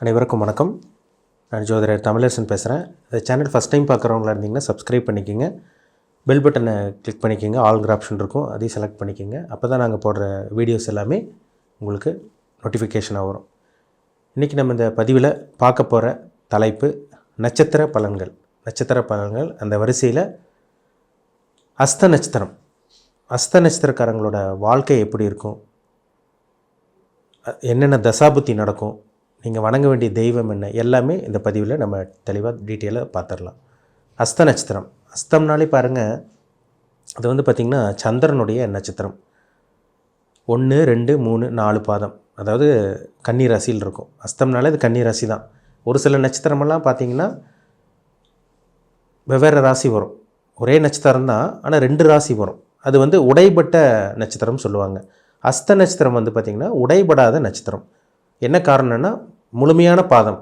அனைவருக்கும் வணக்கம். நான் ஜோதிடர் தமிழரசன் பேசுகிறேன். இந்த சேனல் ஃபஸ்ட் டைம் பார்க்குறவங்களா இருந்தீங்கன்னா சப்ஸ்கிரைப் பண்ணிக்கோங்க. பெல் பட்டனை கிளிக் பண்ணிக்கோங்க. ஆல்ங்கிற ஆப்ஷன் இருக்கும், அதையும் செலக்ட் பண்ணிக்கோங்க. அப்போ தான் நாங்கள் போடுற வீடியோஸ் எல்லாமே உங்களுக்கு நோட்டிஃபிகேஷனாக வரும். இன்றைக்கி நம்ம இந்த பதிவில் பார்க்க போகிற தலைப்பு நட்சத்திர பலன்கள். நட்சத்திர பலன்கள் அந்த வரிசையில் அஸ்த நட்சத்திரம். அஸ்த நட்சத்திரக்காரங்களோட வாழ்க்கை எப்படி இருக்கும், என்னென்ன தசாபுத்தி நடக்கும், நீங்கள் வணங்க வேண்டிய தெய்வம் என்ன, எல்லாமே இந்த பதிவில் நம்ம தெளிவாக டீட்டெயிலாக பார்த்துடலாம். அஸ்த நட்சத்திரம். அஸ்தம்னாலே பாருங்கள், அது வந்து பார்த்திங்கன்னா சந்திரனுடைய நட்சத்திரம். 1, 2, 3, 4 பாதம், அதாவது கன்னி ராசியில் இருக்கும். அஸ்தம்னாலே அது கன்னி ராசி தான். ஒரு சில நட்சத்திரமெல்லாம் பார்த்திங்கன்னா வெவ்வேறு ராசி வரும். ஒரே நட்சத்திரம் தான், ஆனால் 2 ராசி வரும். அது வந்து உடைபட்ட நட்சத்திரம் சொல்லுவாங்க. அஸ்த நட்சத்திரம் வந்து பார்த்திங்கன்னா உடைபடாத நட்சத்திரம். என்ன காரணம்னா முழுமையான பாதம்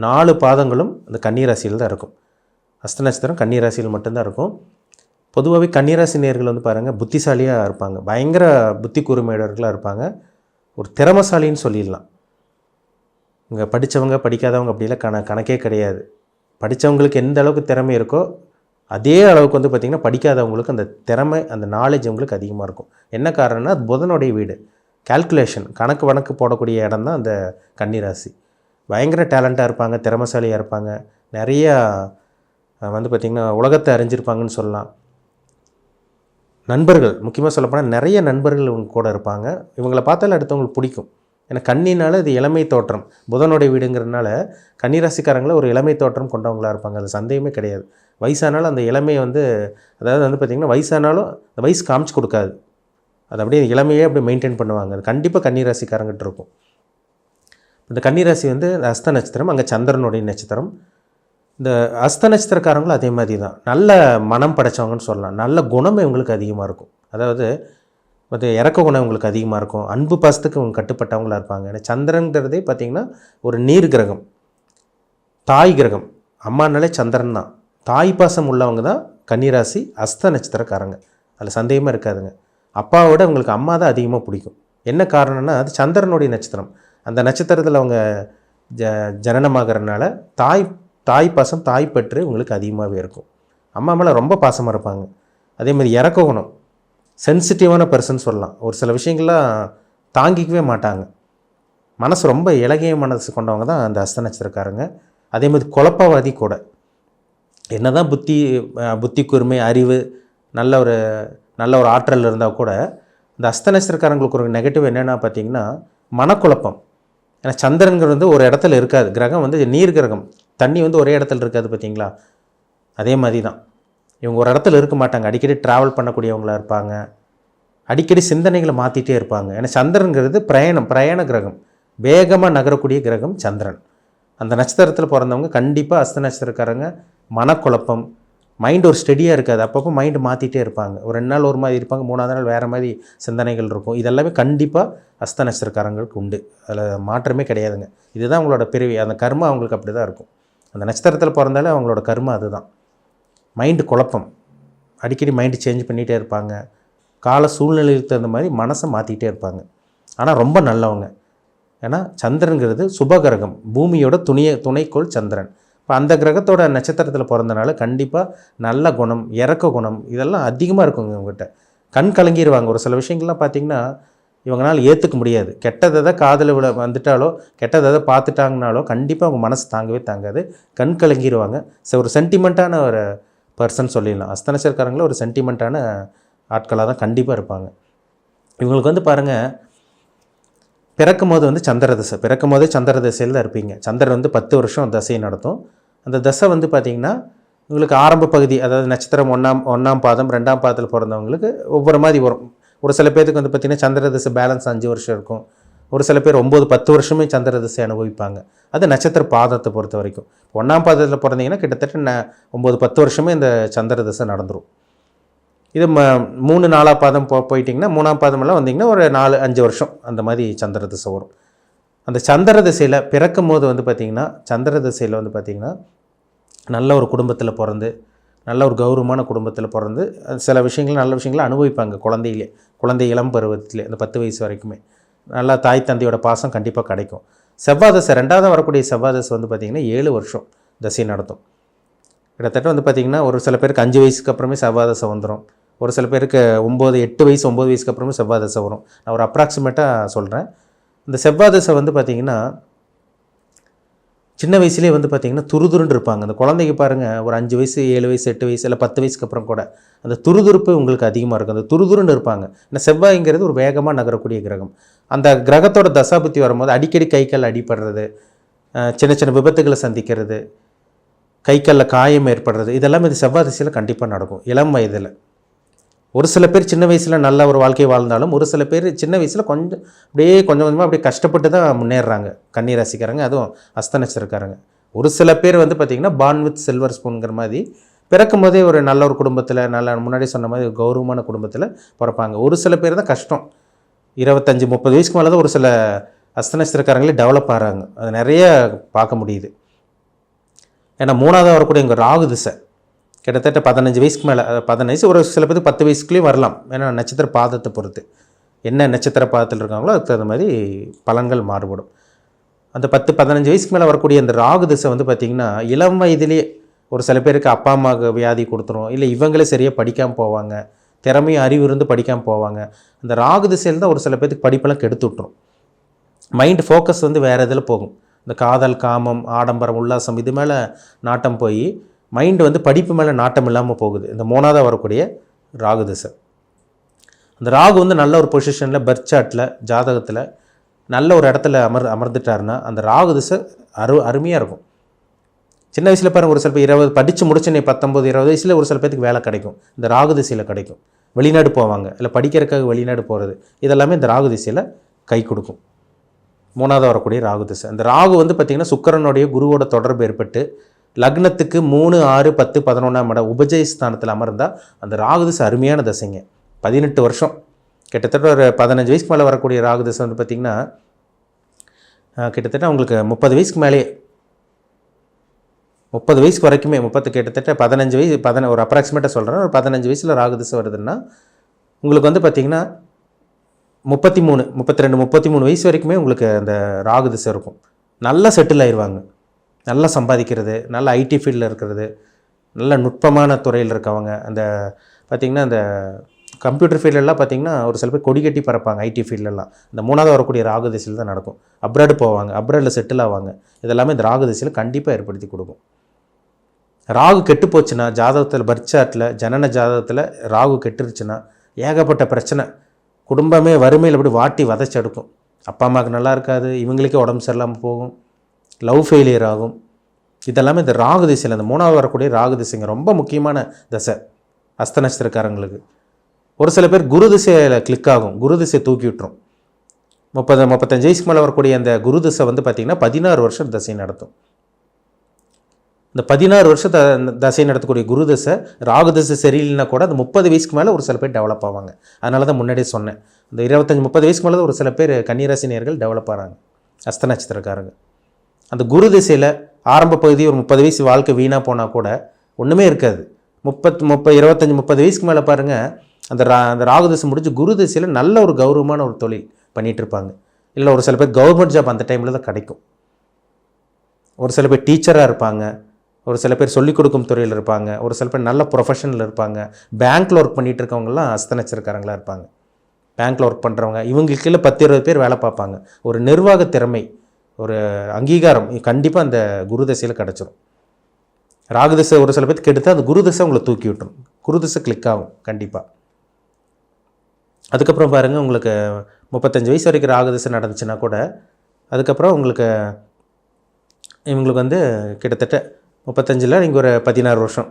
4 பாதங்களும் அந்த கன்னிராசியில் தான் இருக்கும். அஸ்த நட்சத்திரம் கன்னிராசியில் மட்டும்தான் இருக்கும். பொதுவாகவே கன்னிராசி நேயர்கள் வந்து பாருங்கள் புத்திசாலியாக இருப்பாங்க, பயங்கர புத்தி கூர்மையுடையவர்களாக இருப்பாங்க, ஒரு திறமசாலின்னு சொல்லிடலாம். இங்கே படித்தவங்க படிக்காதவங்க அப்படிலாம் கணக்கே கிடையாது. படித்தவங்களுக்கு எந்த அளவுக்கு திறமை இருக்கோ அதே அளவுக்கு வந்து பார்த்திங்கன்னா படிக்காதவங்களுக்கு அந்த திறமை, அந்த நாலேஜ் அவங்களுக்கு அதிகமாக இருக்கும். என்ன காரணம்னா அது புதனுடைய வீடு. கால்குலேஷன், கணக்கு போடக்கூடிய இடம் தான் அந்த கன்னிராசி. பயங்கர டேலண்ட்டாக இருப்பாங்க, திறமசாலியாக இருப்பாங்க, நிறையா வந்து பார்த்திங்கன்னா உலகத்தை அறிஞ்சிருப்பாங்கன்னு சொல்லலாம். நண்பர்கள், முக்கியமாக சொல்லப்போனால் நிறைய நண்பர்கள் இவங்க கூட இருப்பாங்க. இவங்களை பார்த்தாலும் அடுத்தவங்களுக்கு பிடிக்கும். ஏன்னா கன்னினால இது இளமை தோற்றம், புதனுடைய வீடுங்கிறதுனால கன்னிராசிக்காரங்களை ஒரு இளமை தோற்றம் கொண்டவங்களாக இருப்பாங்க. அது சந்தேகமே கிடையாது. வயசானாலும் அந்த இளமையை வந்து, அதாவது வந்து பார்த்திங்கன்னா வயசானாலும் அந்த வயசு காமிச்சு கொடுக்காது. அது அப்படியே இளமையே அப்படியே மெயின்டைன் பண்ணுவாங்க. அது கண்டிப்பாக கன்னிராசிக்காரங்கிட்ட இருக்கும். இந்த கன்னிராசி வந்து அஸ்த நட்சத்திரம், அங்கே சந்திரனுடைய நட்சத்திரம். இந்த அஸ்த நட்சத்திரக்காரங்களும் அதே மாதிரி தான். நல்ல மனம் படைத்தவங்கன்னு சொல்லலாம். நல்ல குணம் இவங்களுக்கு அதிகமாக இருக்கும். அதாவது வந்து இறக்க குணம் இவங்களுக்கு அதிகமாக இருக்கும். அன்பு பாசத்துக்கு இவங்க கட்டுப்பட்டவங்களாக இருப்பாங்க. ஏன்னா சந்திரங்கிறதே பார்த்திங்கன்னா ஒரு நீர் கிரகம், தாய் கிரகம். அம்மானாலே சந்திரன் தான். தாய் பாசம் உள்ளவங்க தான் கன்னிராசி அஸ்த நட்சத்திரக்காரங்க. அதில் சந்தேகமாக இருக்காதுங்க. அப்பாவோட அவங்களுக்கு அம்மா தான் அதிகமாக பிடிக்கும். என்ன காரணம்னா அது சந்திரனுடைய நட்சத்திரம். அந்த நட்சத்திரத்தில் அவங்க ஜனனமாகறதுனால தாய் பாசம், தாய் பற்று உங்களுக்கு அதிகமாகவே இருக்கும். அம்மா மேலே ரொம்ப பாசமாக இருப்பாங்க. அதே மாதிரி இறக்க குணம், சென்சிட்டிவான பர்சன் சொல்லலாம். ஒரு சில விஷயங்கள்லாம் தாங்கிக்கவே மாட்டாங்க. மனசு ரொம்ப இலகிய மனசு கொண்டவங்க தான் அந்த அஸ்த நட்சத்திரக்காரங்க. அதே மாதிரி குழப்பவாதி கூட. என்ன தான் புத்தி கூர்மை, அறிவு, நல்ல ஒரு ஆற்றல் இருந்தால் கூட இந்த அஸ்த நட்சத்திரக்காரங்களுக்கு ஒரு நெகட்டிவ் என்னென்னா பார்த்திங்கன்னா மனக்குழப்பம். ஏன்னா சந்திரன்கிறது வந்து ஒரு இடத்துல இருக்காது. கிரகம் வந்து நீர் கிரகம், தண்ணி வந்து ஒரே இடத்துல இருக்காது பார்த்தீங்களா. அதே மாதிரி தான் இவங்க ஒரு இடத்துல இருக்க மாட்டாங்க. அடிக்கடி ட்ராவல் பண்ணக்கூடியவங்களாக இருப்பாங்க. அடிக்கடி சிந்தனைகளை மாற்றிட்டே இருப்பாங்க. ஏன்னா சந்திரன்கிறது பிரயாண கிரகம், வேகமாக நகரக்கூடிய கிரகம் சந்திரன். அந்த நட்சத்திரத்தில் பிறந்தவங்க கண்டிப்பாக அஸ்த நட்சத்திரக்காரங்க மனக்குழப்பம், மைண்டு ஒரு ஸ்டெடியாக இருக்காது. அப்பப்போ மைண்டு மாற்றிட்டே இருப்பாங்க. ஒரு 2 நாள் ஒரு மாதிரி இருப்பாங்க, 3ஆவது நாள் வேறு மாதிரி சிந்தனைகள் இருக்கும். இதெல்லாமே கண்டிப்பாக அஸ்த நட்சத்திரக்காரங்களுக்கு உண்டு. அதில் மாற்றமே கிடையாதுங்க. இதுதான் அவங்களோட பிறவி. அந்த கர்மா அவங்களுக்கு அப்படி தான் இருக்கும். அந்த நட்சத்திரத்தில் பிறந்தாலே அவங்களோட கர்மா அதுதான். மைண்டு குழப்பம், அடிக்கடி மைண்டு சேஞ்ச் பண்ணிகிட்டே இருப்பாங்க. கால சூழ்நிலைக்கு தகுந்த மாதிரி மனசை மாற்றிக்கிட்டே இருப்பாங்க. ஆனால் ரொம்ப நல்லவங்க. ஏன்னா சந்திரன்கிறது சுபகிரகம், பூமியோட துணைக்கோள் சந்திரன். இப்போ அந்த கிரகத்தோட நட்சத்திரத்தில் பிறந்தனால கண்டிப்பாக நல்ல குணம், இறக்க குணம் இதெல்லாம் அதிகமாக இருக்குங்க இவங்ககிட்ட. கண் கலங்கிடுவாங்க. ஒரு சில விஷயங்கள்லாம் பார்த்திங்கன்னா இவங்களால் ஏற்றுக்க முடியாது. கெட்டதை தான் காதில் வந்துட்டாலோ, கெட்டதை பார்த்துட்டாங்கனாலோ கண்டிப்பாக அவங்க மனசு தாங்காது. கண் கலங்கிடுவாங்க. ஒரு சென்டிமெண்ட்டான ஒரு பர்சன் சொல்லிடலாம். அஸ்த நட்சத்திரக்காரங்களும் ஒரு சென்டிமெண்ட்டான ஆட்களாக தான் கண்டிப்பாக இருப்பாங்க. இவங்களுக்கு வந்து பாருங்கள், பிறக்கும் போது வந்து பிறக்கும் போதே சந்திர தசையில் தான் இருப்பீங்க. சந்திரன் வந்து 10 வருஷம் தசையை நடத்தும். அந்த தசை வந்து பார்த்திங்கன்னா உங்களுக்கு ஆரம்ப பகுதி, அதாவது நட்சத்திரம் 1ஆம் பாதம் 2ஆம் பாதத்தில் பிறந்தவங்களுக்கு ஒவ்வொரு மாதிரி வரும். ஒரு சில பேருக்கு வந்து பார்த்திங்கன்னா சந்திர தசை பேலன்ஸ் 5 வருஷம் இருக்கும். ஒரு சில பேர் 9-10 வருஷமே சந்திர தசை அனுபவிப்பாங்க. அது நட்சத்திர பாதத்தை பொறுத்த வரைக்கும். 1ஆம் பாதத்தில் பிறந்தீங்கன்னா கிட்டத்தட்ட 9-10 வருஷமே இந்த சந்திர தசை நடந்துடும். இது 3-4ஆம் பாதம் போயிட்டிங்கன்னா 3ஆம் பாதமெல்லாம் வந்திங்கன்னா ஒரு 4-5 வருஷம் அந்த மாதிரி சந்திர தசை வரும். அந்த சந்திர திசையில் பிறக்கும் போது வந்து பார்த்திங்கன்னா சந்திர திசையில் வந்து பார்த்திங்கன்னா நல்ல ஒரு குடும்பத்தில் பிறந்து, நல்ல ஒரு கௌரவமான குடும்பத்தில் பிறந்து சில விஷயங்கள் நல்ல விஷயங்களை அனுபவிப்பாங்க. குழந்தை இளம் பருவத்திலே அந்த 10 வயசு வரைக்குமே நல்லா தாய் தந்தையோட பாசம் கண்டிப்பாக கிடைக்கும். செவ்வாய் தசை 2வது வரக்கூடிய செவ்வாய் தசை வந்து பார்த்திங்கன்னா 7 வருஷம் தசை நடத்தும். கிட்டத்தட்ட வந்து பார்த்திங்கன்னா ஒரு சில பேருக்கு 5 வயசுக்கு அப்புறமே செவ்வாய் தசை வந்துடும். ஒரு சில பேருக்கு 8 வயசு 9 வயசுக்கு அப்புறமே செவ்வாய் தசை வரும். நான் ஒரு அப்ராக்சிமேட்டாக சொல்கிறேன். இந்த செவ்வாய் தசை வந்து பார்த்திங்கன்னா சின்ன வயசுலேயே வந்து பார்த்திங்கன்னா துருதுருன்னு இருப்பாங்க. அந்த குழந்தைக்கு பாருங்கள், ஒரு 5 வயசு 7 வயசு 8 வயசு இல்லை 10 வயசுக்கு அப்புறம் கூட அந்த துருதுருப்பு உங்களுக்கு அதிகமாக இருக்கும். அந்த துருதுருன்னு இருப்பாங்க. இந்த செவ்வாய்ங்கிறது ஒரு வேகமாக நகரக்கூடிய கிரகம். அந்த கிரகத்தோட தசாபுத்தி வரும்போது அடிக்கடி கை கால் அடிபடுறது, சின்ன சின்ன விபத்துகளை சந்திக்கிறது, கை காலில் காயம் ஏற்படுறது, இதெல்லாம் இது செவ்வாய் திசையில் கண்டிப்பாக நடக்கும் இளம் வயதில். ஒரு சில பேர் சின்ன வயசில் நல்ல ஒரு வாழ்க்கை வாழ்ந்தாலும் ஒரு சில பேர் சின்ன வயசில் கொஞ்சம் கொஞ்சமாக அப்படியே கஷ்டப்பட்டு தான் முன்னேறுறாங்க. கன்னி ராசிக்காரங்க, அதுவும் அஸ்த நட்சத்திரக்காரங்க. ஒரு சில பேர் வந்து பார்த்திங்கன்னா பார்ன் வித் சில்வர் ஸ்பூனுங்கிற மாதிரி பிறக்கும் போதே ஒரு நல்ல ஒரு குடும்பத்தில், நல்ல முன்னாடி சொன்ன மாதிரி ஒரு கௌரவமான குடும்பத்தில் பிறப்பாங்க. ஒரு சில பேர் தான் கஷ்டம். 25-30 வயசுக்கு மேலே தான் ஒரு சில அஸ்த நட்சத்திரக்காரங்களே டெவலப் ஆகிறாங்க. அது நிறைய பார்க்க முடியுது. ஏன்னா 3வது வரக்கூடிய எங்கள் ராகு திசை கிட்டத்தட்ட 15 வயசுக்கு மேலே, 15 வயசு, ஒரு சில பேருக்கு 10 வயசுக்குள்ளேயும் வரலாம். ஏன்னா நட்சத்திர பாதத்தை பொறுத்து என்ன நட்சத்திர பாதத்தில் இருக்காங்களோ அதுக்கு தகுந்த மாதிரி பலன்கள் மாறுபடும். அந்த 10-15 வயசுக்கு மேலே வரக்கூடிய அந்த ராகு திசை வந்து பார்த்திங்கன்னா இளம் வயதிலேயே ஒரு சில பேருக்கு அப்பா அம்மாவுக்கு வியாதி கொடுத்துரும், இல்லை இவங்களே சரியாக படிக்காமல் போவாங்க, திறமையும் அறிவு இருந்து படிக்காமல் போவாங்க. அந்த ராகு திசையில் தான் ஒரு சில பேருக்கு படிப்பெல்லாம் கெடுத்து விட்டுரும். மைண்ட் ஃபோக்கஸ் வந்து வேறு இதில் போகும். இந்த காதல், காமம், ஆடம்பரம், உல்லாசம் இது மேலே நாட்டம் போய் மைண்டு வந்து படிப்பு மேலே நாட்டம் இல்லாமல் போகுது. இந்த 3வது வரக்கூடிய ராகு திசை. அந்த ராகு வந்து நல்ல ஒரு பொசிஷனில் பர்த் சார்ட்டில் ஜாதகத்தில் நல்ல ஒரு இடத்துல அமர்ந்துட்டாருன்னா அந்த ராகு திசை அருமையாக இருக்கும். சின்ன வயசில் பாருங்கள், ஒரு சில பேர் 20 படித்து முடிச்சுனே 19-20 வயசில் ஒரு சில பேருக்கு வேலை கிடைக்கும். இந்த ராகு திசையில் கிடைக்கும். வெளிநாடு போவாங்க, இல்லை படிக்கிறதுக்காக வெளிநாடு போகிறது, இதெல்லாமே இந்த ராகு திசையில் கை கொடுக்கும். 3வது வரக்கூடிய ராகு திசை. அந்த ராகு வந்து பார்த்திங்கன்னா சுக்கிரனுடைய குருவோட தொடர்பு ஏற்பட்டு லக்னத்துக்கு 3, 6, 10, 11ஆம் இடம் உபஜய ஸ்தானத்தில் அமர்ந்தால் அந்த ராகு திசை அருமையான தசைங்க. 18 வருஷம், கிட்டத்தட்ட ஒரு 15 வயசுக்கு மேலே வரக்கூடிய ராகு திசை வந்து பார்த்திங்கன்னா கிட்டத்தட்ட உங்களுக்கு 30 வயசுக்கு மேலேயே, 30 வயசுக்கு வரைக்குமே, கிட்டத்தட்ட 15 வயசு ஒரு அப்ராக்சிமேட்டாக சொல்கிறேன், ஒரு 15 வயசில் ராகு திசை வருதுன்னா உங்களுக்கு வந்து பார்த்திங்கன்னா 33, 32, 33 வயசு வரைக்குமே உங்களுக்கு அந்த ராகு திசை இருக்கும். நல்லா செட்டில் ஆயிடுவாங்க, நல்லா சம்பாதிக்கிறது, நல்ல ஐடி ஃபீல்டில் இருக்கிறது, நல்ல நுட்பமான துறையில் இருக்கவங்க. அந்த பார்த்திங்கன்னா அந்த கம்ப்யூட்டர் ஃபீல்டெல்லாம் பார்த்திங்கன்னா ஒரு சில பேர் கொடி கட்டி பறப்பாங்க. ஐடி ஃபீல்டெல்லாம் இந்த 3வது வரக்கூடிய ராகு திசையில் தான் நடக்கும். அப்ராடு போவாங்க, அப்ராடில் செட்டில் ஆவாங்க. இதெல்லாமே இந்த ராகு திசையில் கண்டிப்பாக ஏற்படுத்தி கொடுக்கும். ராகு கெட்டு போச்சுன்னா ஜாதகத்தில் பர்த் சார்ட்டில் ஜனன ஜாதகத்தில் ராகு கெட்டுருச்சுன்னா ஏகப்பட்ட பிரச்சனை, குடும்பமே வறுமையில் அப்படி வாட்டி வதைச்சி எடுக்கும். அப்பா அம்மாவுக்கு நல்லா இருக்காது, இவங்களுக்கே உடம்பு சரியில்லாமல் போகும், லவ் ஃபெயிலியர் ஆகும். இதெல்லாமே இந்த ராகு திசையில், இந்த 3வது வரக்கூடிய ராகு திசைங்க ரொம்ப முக்கியமான தசை அஸ்த நட்சத்திரக்காரங்களுக்கு. ஒரு சில பேர் குரு திசையில் கிளிக் ஆகும், குரு திசை தூக்கி விட்டுரும். 30-35 வயசுக்கு மேலே வரக்கூடிய அந்த குரு திசை வந்து பார்த்திங்கன்னா 16 வருஷம் தசை நடத்தும். இந்த 16 வருஷம் தசை நடத்தக்கூடிய குரு தசை ராகு தசை சரியில்லைன்னா கூட அந்த 30 வயசுக்கு மேலே ஒரு சில பேர் டெவலப் ஆவாங்க. அதனால தான் முன்னாடியே சொன்னேன், இந்த 25-30 வயசுக்கு மேலே தான் ஒரு சில பேர் கன்னிராசி நேயர்கள் டெவலப் ஆகிறாங்க அஸ்த நட்சத்திரக்காரங்க. அந்த குரு திசையில் ஆரம்ப பகுதி ஒரு 30 வயசு வாழ்க்கை வீணாக போனால் கூட ஒன்றுமே இருக்காது. 25-30 வயசுக்கு மேலே பாருங்கள், அந்த ராகு திசை முடிஞ்சு குரு திசையில் நல்ல ஒரு கௌரவமான ஒரு தொழில் பண்ணிகிட்டு இருப்பாங்க. இல்லை ஒரு சில பேர் கவர்மெண்ட் ஜாப் அந்த டைமில் தான் கிடைக்கும். ஒரு சில பேர் டீச்சராக இருப்பாங்க, ஒரு சில பேர் சொல்லிக் கொடுக்கும் துறையில் இருப்பாங்க, ஒரு சில பேர் நல்ல ப்ரொஃபஷனில் இருப்பாங்க. பேங்க்கில் ஒர்க் பண்ணிகிட்டு இருக்கவங்கலாம் அஸ்த நட்சத்திரக்காரங்களாக இருப்பாங்க. பேங்க்கில் ஒர்க் பண்ணுறவங்க, இவங்களுக்கு கீழே 10-20 பேர் வேலை பார்ப்பாங்க. ஒரு நிர்வாக திறமை, ஒரு அங்கீகாரம் கண்டிப்பாக அந்த குரு திசையில் கிடச்சிரும். ராகு திசை ஒரு சில பேருக்கு எடுத்தால் அந்த குரு திசை உங்களை தூக்கி விட்டுரும். குரு திசை கிளிக் ஆகும் கண்டிப்பாக. அதுக்கப்புறம் பாருங்கள், உங்களுக்கு 35 வயசு வரைக்கும் ராகு திசை நடந்துச்சுன்னா கூட அதுக்கப்புறம் உங்களுக்கு இவங்களுக்கு வந்து கிட்டத்தட்ட 35ல் நீங்கள் ஒரு 16 வருஷம்,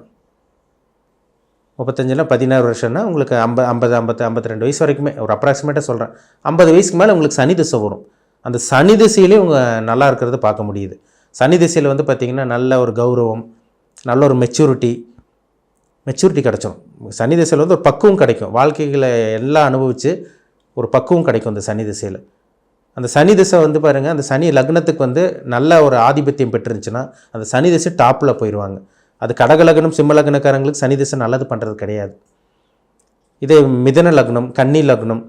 35ல் 16 வருஷம்னா உங்களுக்கு 52 வயசு வரைக்குமே ஒரு அப்ராக்சிமேட்டாக சொல்கிறேன். 50 வயசுக்கு மேலே உங்களுக்கு சனி திசை வரும். அந்த சனி திசையிலே உங்கள் நல்லா இருக்கிறத பார்க்க முடியுது. சனி திசையில் வந்து பார்த்திங்கன்னா நல்ல ஒரு கௌரவம், நல்ல ஒரு மெச்சூரிட்டி கிடச்சிடும். சனி திசையில் வந்து ஒரு பக்குவம் கிடைக்கும். வாழ்க்கைகளை எல்லாம் அனுபவித்து ஒரு பக்குவம் கிடைக்கும் அந்த சனி திசையில். அந்த சனி திசை வந்து பாருங்கள், அந்த சனி லக்னத்துக்கு வந்து நல்ல ஒரு ஆதிபத்தியம் பெற்றுருந்துச்சுன்னா அந்த சனி திசை டாப்பில் போயிடுவாங்க. அது கடக லக்னம், சிம்ம லக்னக்காரங்களுக்கு சனி திசை நல்லது பண்ணுறது கிடையாது. இதே மிதன லக்னம், கன்னி லக்னம்,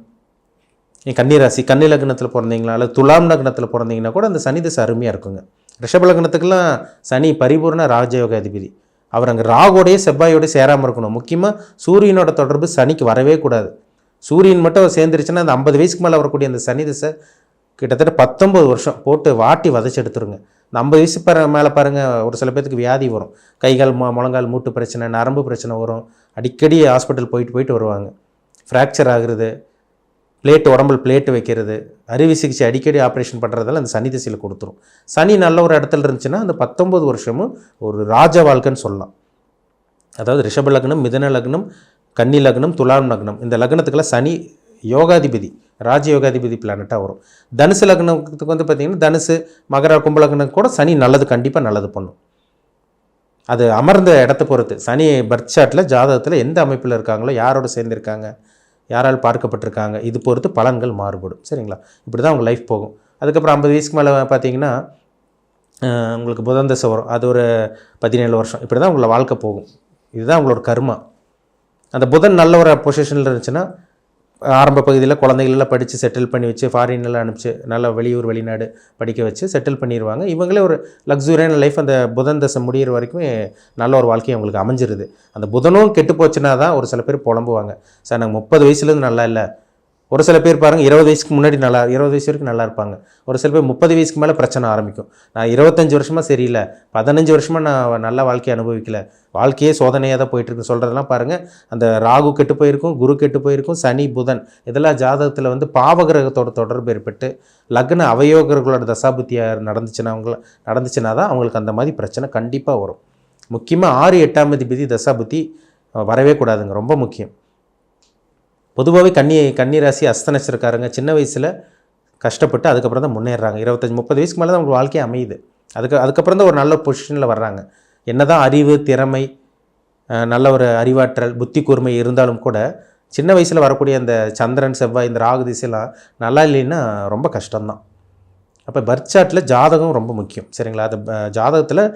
கன்னி ராசி கன்னி லக்னத்தில் பிறந்தீங்களா அல்லது துலாம் லக்னத்தில் பிறந்தீங்கன்னா கூட அந்த சனி திசை அருமையாக இருக்குங்க. ரிஷப லக்னத்துக்கெல்லாம் சனி பரிபூர்ண ராஜயோக அதிபதி. அவர் அங்கே ராகோடைய செவ்வாயோடய சேராமல் இருக்கணும். முக்கியமாக சூரியனோட தொடர்பு சனிக்கு வரவே கூடாது. சூரியன் மட்டும் சேர்ந்துருச்சுன்னா அந்த 50 வயசுக்கு மேலே வரக்கூடிய அந்த சனி திசை கிட்டத்தட்ட 19 வருஷம் போட்டு வாட்டி வதச்சி எடுத்துருங்க. இந்த 50 வயசு மேலே பாருங்கள், ஒரு சில பேருக்கு வியாதி வரும். கைகால் முழங்கால் மூட்டு பிரச்சனை, நரம்பு பிரச்சனை வரும். அடிக்கடி ஹாஸ்பிட்டல் போயிட்டு வருவாங்க. ஃப்ராக்சர் ஆகுறது, உடம்புல பிளேட்டு வைக்கிறது, அறுவை சிகிச்சை அடிக்கடி ஆப்ரேஷன் பண்ணுறதால அந்த சனி திசையில் கொடுத்துரும். சனி நல்ல ஒரு இடத்துல இருந்துச்சுன்னா அந்த 19 வருஷமும் ஒரு ராஜ வாழ்க்கைன்னு சொல்லலாம். அதாவது ரிஷப லக்னம், மிதன லக்னம், கன்னி லக்னம், துலாம் லக்னம், இந்த லக்னத்துக்கெல்லாம் சனி யோகாதிபதி, ராஜயோகாதிபதி பிளானட்டாக வரும். தனுசு லக்னத்துக்கு வந்து பார்த்திங்கன்னா தனுசு, மகர, கும்பலக்னம் கூட சனி நல்லது, கண்டிப்பாக நல்லது பண்ணும். அது அமர்ந்த இடத்த பொறுத்து சனி பர்த் சார்ட்டில் ஜாதகத்தில் எந்த அமைப்பில் இருக்காங்களோ, யாரோட சேர்ந்துருக்காங்க, யாரால் பார்க்கப்பட்டிருக்காங்க, இது பொறுத்து பலன்கள் மாறுபடும். சரிங்களா? இப்படி தான் உங்கள் லைஃப் போகும். அதுக்கப்புறம் 50 வயசுக்கு மேலே பார்த்தீங்கன்னா உங்களுக்கு புதன் தசை வரும். அது ஒரு 17 வருஷம். இப்படி தான் உங்களை வாழ்க்கை போகும். இதுதான் உங்களோட கர்மா. அந்த புதன் நல்ல ஒரு பொசிஷனில் இருந்துச்சுன்னா ஆரம்ப பகுதியில் குழந்தைகளெல்லாம் படித்து செட்டில் பண்ணி வச்சு ஃபாரின்லாம் அனுப்பிச்சு நல்லா வெளியூர் வெளிநாடு படிக்க வச்சு செட்டில் பண்ணிடுவாங்க. இவங்களே ஒரு லக்ஸூரியான லைஃப் அந்த புதன் தசை முடிகிற வரைக்கும் நல்ல ஒரு வாழ்க்கை அவங்களுக்கு அமைஞ்சிருது. அந்த புதனும் கெட்டு போச்சுன்னா தான் ஒரு சில பேர் புலம்புவாங்க, சார் நாங்கள் 30 வயசுலேருந்து நல்லா இல்லை. ஒரு சில பேர் பாருங்கள் 20 வயசுக்கு முன்னாடி 20 வயசு வரைக்கும் நல்லா இருப்பாங்க. ஒரு சில பேர் 30 வயசுக்கு மேலே பிரச்சனை ஆரம்பிக்கும். நான் 25 வருஷமாக சரியில்லை, 15 வருஷமாக நான் நல்ல வாழ்க்கையை அனுபவிக்கலை, வாழ்க்கையே சோதனையாக தான் போயிட்டுருக்கு சொல்கிறதெல்லாம் பாருங்கள். அந்த ராகு கெட்டு போயிருக்கும், குரு கெட்டு போயிருக்கும், சனி புதன் இதெல்லாம் ஜாதகத்தில் வந்து பாவகிரகத்தோட தொடர்பு ஏற்பட்டு லக்ன அவயோகர்களோட தசாபுத்தியாக நடந்துச்சுன்னா தான் அவங்களுக்கு அந்த மாதிரி பிரச்சனை கண்டிப்பாக வரும். முக்கியமாக 6, 8ஆம் அதிபதி தசாபுத்தி வரவே கூடாதுங்க, ரொம்ப முக்கியம். பொதுவாகவே கன்னி ராசி அஸ்த நட்சத்திரக்காரங்க சின்ன வயசில் கஷ்டப்பட்டு அதுக்கப்புறம் தான் முன்னேறாங்க. 25, 30 வயசுக்கு மேலே தான் அவங்களுக்கு வாழ்க்கையை அமையுது. அதுக்கப்புறம் தான் ஒரு நல்ல பொசிஷனில் வர்றாங்க. என்ன தான் அறிவு, திறமை, நல்ல ஒரு அறிவாற்றல், புத்தி கூர்மை இருந்தாலும் கூட சின்ன வயசில் வரக்கூடிய அந்த சந்திரன், செவ்வாய், இந்த ராகு திசையெல்லாம் நல்லா இல்லைன்னா ரொம்ப கஷ்டம்தான். அப்போ பர்த் சார்ட்டில் ஜாதகம் ரொம்ப முக்கியம். சரிங்களா? அது ஜாதகத்தில்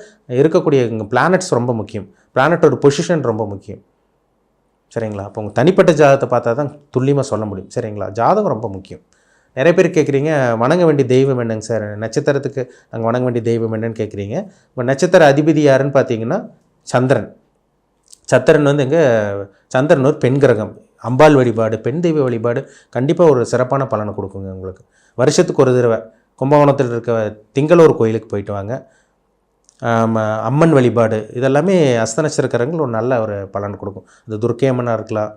இருக்கக்கூடிய பிளானட்ஸ் ரொம்ப முக்கியம். பிளானட்டோட பொசிஷன் ரொம்ப முக்கியம். சரிங்களா? அப்போ உங்கள் தனிப்பட்ட ஜாதகத்தை பார்த்தா தான் துல்லியமாக சொல்ல முடியும். சரிங்களா? ஜாதகம் ரொம்ப முக்கியம். நிறைய பேர் கேட்குறீங்க, வணங்க வேண்டிய தெய்வம் என்னங்க சார், நட்சத்திரத்துக்கு நாங்கள் வணங்க வேண்டிய தெய்வம் என்னன்னு கேட்குறீங்க. இப்போ நட்சத்திர அதிபதி யாருன்னு பார்த்தீங்கன்னா சந்திரன். சந்திரன் வந்து சந்திரன் ஒரு பெண் கிரகம். அம்பாள் வழிபாடு, பெண் தெய்வ வழிபாடு கண்டிப்பாக ஒரு சிறப்பான பலனை கொடுக்குங்க உங்களுக்கு. வருஷத்துக்கு ஒரு தடவை கும்பகோணத்தில் இருக்க திங்களூர் கோயிலுக்கு போயிட்டு வாங்க. அம்மன் வழிபாடு இதெல்லாமே அஸ்த நட்சத்திரக்காரங்கள் ஒரு நல்ல ஒரு பலன் கொடுக்கும். அது துர்க்கை அம்மனாக இருக்கலாம்,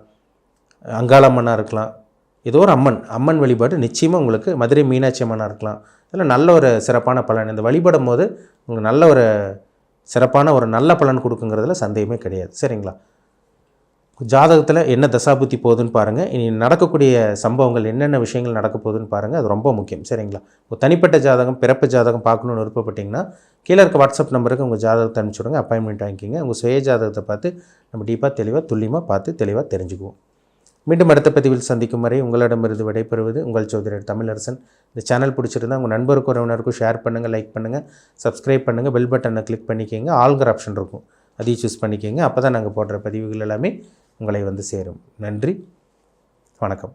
அங்காளம்மனாக இருக்கலாம், ஏதோ ஒரு அம்மன் வழிபாடு நிச்சயமாக உங்களுக்கு, மதுரை மீனாட்சி அம்மனாக இருக்கலாம், இதெல்லாம் நல்ல ஒரு சிறப்பான பலன். இந்த வழிபடும் போது உங்களுக்கு நல்ல ஒரு சிறப்பான ஒரு நல்ல பலன் கொடுக்குங்கிறதுல சந்தேகமே கிடையாது. சரிங்களா? ஜாதகத்தில் என்ன தசாபுத்தி போகுதுன்னு பாருங்கள். இனி நடக்கக்கூடிய சம்பவங்கள் என்னென்ன விஷயங்கள் நடக்க போகுதுன்னு பாருங்கள். அது ரொம்ப முக்கியம். சரிங்களா? ஒரு தனிப்பட்ட ஜாதகம், பிறப்பு ஜாதகம் பார்க்கணுன்னு விருப்பப்பட்டிங்கன்னா கீழே இருக்க வாட்ஸ்அப் நம்பருக்கு உங்கள் ஜாதகத்தை அனுப்பிச்சுடுங்க, அப்பாயின்மெண்ட் வாங்கிக்கிங்க. உங்கள் சுய ஜாதகத்தை பார்த்து நம்ம டீப்பாக தெளிவாக துல்லியமாக பார்த்து தெளிவாக தெரிஞ்சுக்குவோம். மீண்டும் அடுத்த பதிவில் சந்திக்கும் வரை உங்களிடமிருந்து விடைபெறுவது உங்கள் ஜோதிடர் தமிழரசன். இந்த சேனல் பிடிச்சிருந்தால் உங்கள் நண்பருக்கும் உறவினருக்கும் ஷேர் பண்ணுங்கள், லைக் பண்ணுங்கள், சப்ஸ்கிரைப் பண்ணுங்கள், பெல் பட்டனை கிளிக் பண்ணிக்கோங்க. ஆளுங்கிற ஆப்ஷன் இருக்கும், அதையும் சூஸ் பண்ணிக்கோங்க. அப்போ தான் நாங்கள் போடுற பதிவுகள் எல்லாமே உங்களை வந்து சேரும். நன்றி, வணக்கம்.